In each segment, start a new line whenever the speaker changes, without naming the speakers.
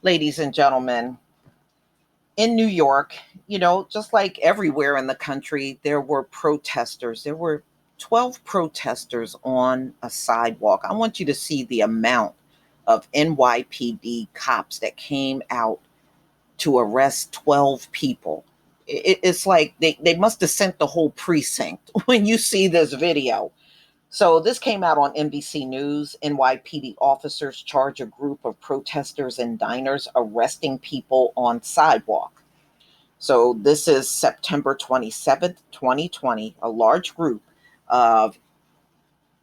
Ladies and gentlemen, in New York, just like everywhere in the country, there were protesters. There were 12 protesters on a sidewalk. I want you to see the amount of NYPD cops that came out to arrest 12 people. It's like they must have sent the whole precinct when you see this video. So this came out on NBC News. NYPD officers charge a group of protesters and diners arresting people on sidewalk. So this is September 27th, 2020. A large group of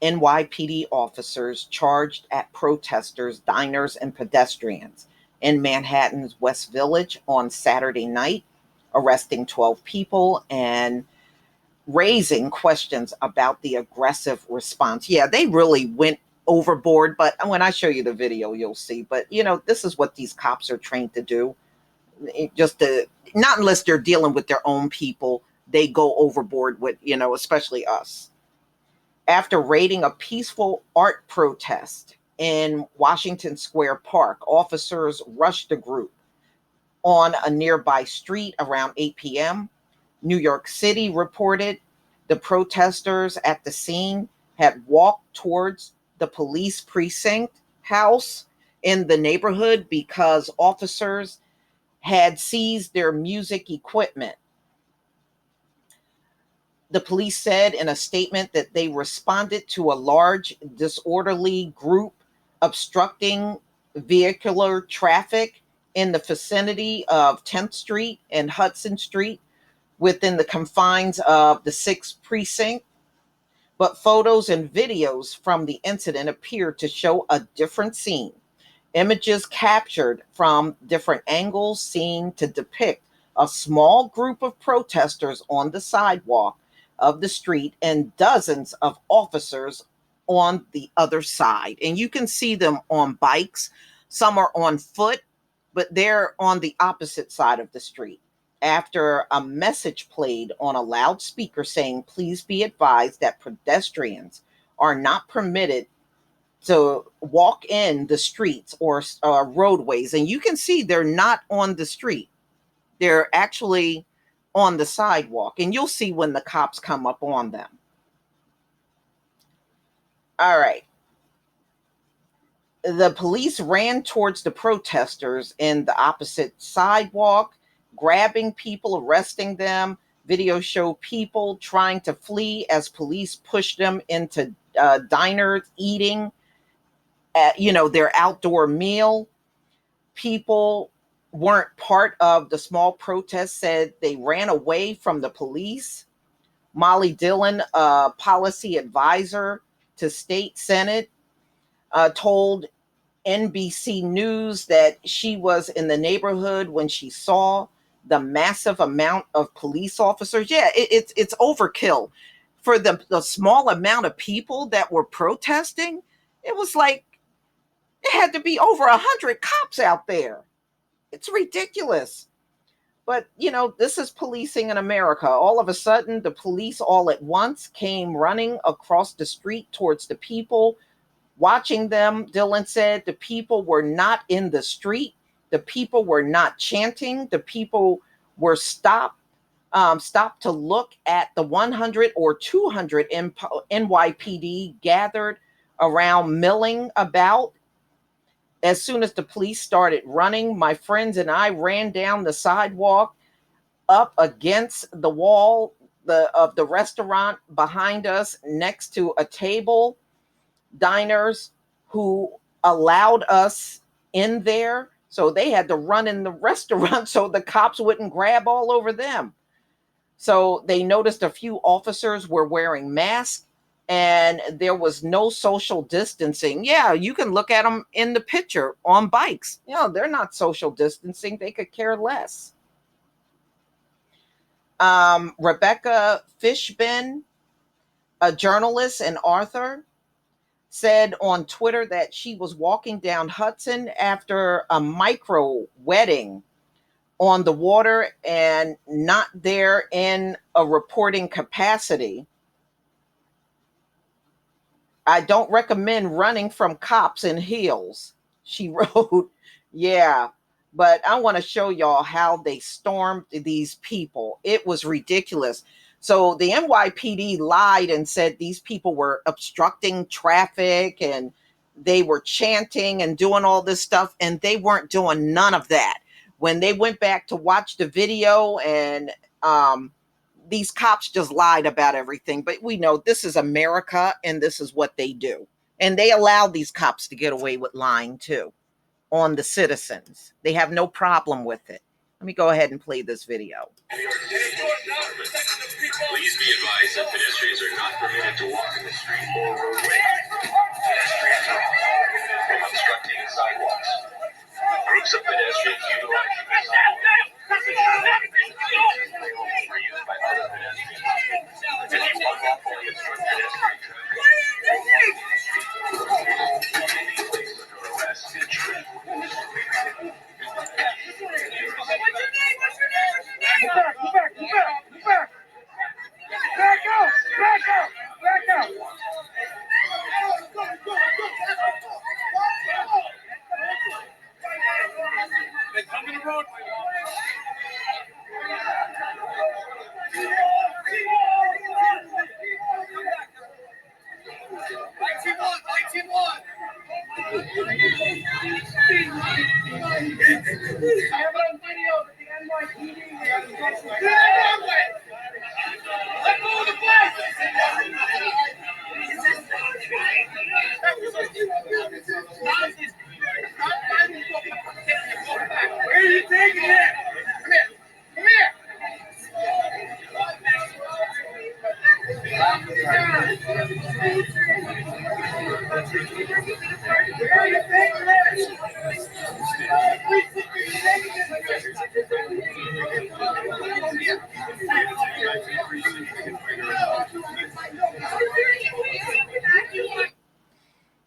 NYPD officers charged at protesters, diners, and pedestrians in Manhattan's West Village on Saturday night, arresting 12 people and raising questions about the aggressive response. Yeah, they really went overboard, but when I show you the video, you'll see. But, this is what these cops are trained to do. Just to, not unless they're dealing with their own people, they go overboard with, especially us. After raiding a peaceful art protest in Washington Square Park, officers rushed the group on a nearby street around 8 p.m. New York City reported the protesters at the scene had walked towards the police precinct house in the neighborhood because officers had seized their music equipment. The police said in a statement that they responded to a large disorderly group obstructing vehicular traffic in the vicinity of 10th Street and Hudson Street within the confines of the 6th precinct. But photos and videos from the incident appear to show a different scene. Images captured from different angles seem to depict a small group of protesters on the sidewalk of the street and dozens of officers on the other side. And you can see them on bikes. Some are on foot, but they're on the opposite side of the street. After a message played on a loudspeaker saying, "Please be advised that pedestrians are not permitted to walk in the streets or roadways." And you can see they're not on the street, they're actually on the sidewalk. And you'll see when the cops come up on them. All right. The police ran towards the protesters in the opposite sidewalk, grabbing people, arresting them. Videos show people trying to flee as police pushed them into diners eating at, their outdoor meal. People weren't part of the small protest, said they ran away from the police. Molly Dillon, a policy advisor to state senate, told NBC News that she was in the neighborhood when she saw the massive amount of police officers. Yeah, it's overkill for the small amount of people that were protesting. It was like it had to be over 100 cops out there. It's ridiculous. But, this is policing in America. All of a sudden, the police all at once came running across the street towards the people, watching them. Dillon said the people were not in the street. The people were not chanting. The people were stopped to look at the 100 or 200 NYPD gathered around milling about. As soon as the police started running, my friends and I ran down the sidewalk up against the wall of the restaurant behind us next to a table. Diners who allowed us in there. So they had to run in the restaurant so the cops wouldn't grab all over them. So they noticed a few officers were wearing masks and there was no social distancing. Yeah, you can look at them in the picture on bikes. They're not social distancing. They could care less. Rebecca Fishbin, a journalist and author, said on Twitter that she was walking down Hudson after a micro wedding on the water and not there in a reporting capacity. "I don't recommend running from cops in heels," she wrote. Yeah. But I want to show y'all how they stormed these people. It was ridiculous. So the NYPD lied and said these people were obstructing traffic and they were chanting and doing all this stuff, and they weren't doing none of that. When they went back to watch the video, and these cops just lied about everything. But we know this is America and this is what they do. And they allowed these cops to get away with lying too on the citizens. They have no problem with it. Let me go ahead and play this video.
Please be advised that pedestrians are not permitted to walk in the street or roadway. Pedestrians are prohibited from obstructing sidewalks. Groups of pedestrians utilizing the sidewalk are used by other pedestrians. Any unlawfully obstruct pedestrian traffic may be placed under arrest and treated.
Back out! Back out! Back out! They come to the road. I have it on video that the NYPD let go of the flag! Where are you taking it? Come here! Come here! Where are you taking it?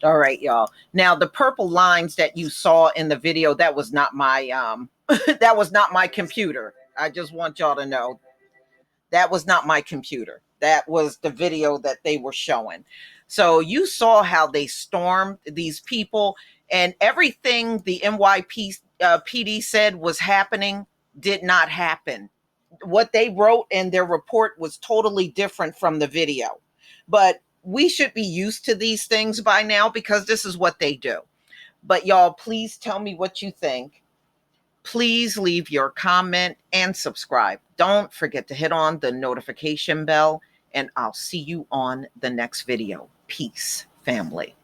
All right, y'all. Now the purple lines that you saw in the video, that was not my that was not my computer. I just want y'all to know that was not my computer. That was the video that they were showing. So you saw how they stormed these people, and everything the NYPD said was happening did not happen. What they wrote in their report was totally different from the video. But we should be used to these things by now because this is what they do. But y'all, please tell me what you think. Please leave your comment and subscribe. Don't forget to hit on the notification bell, and I'll see you on the next video. Peace, family.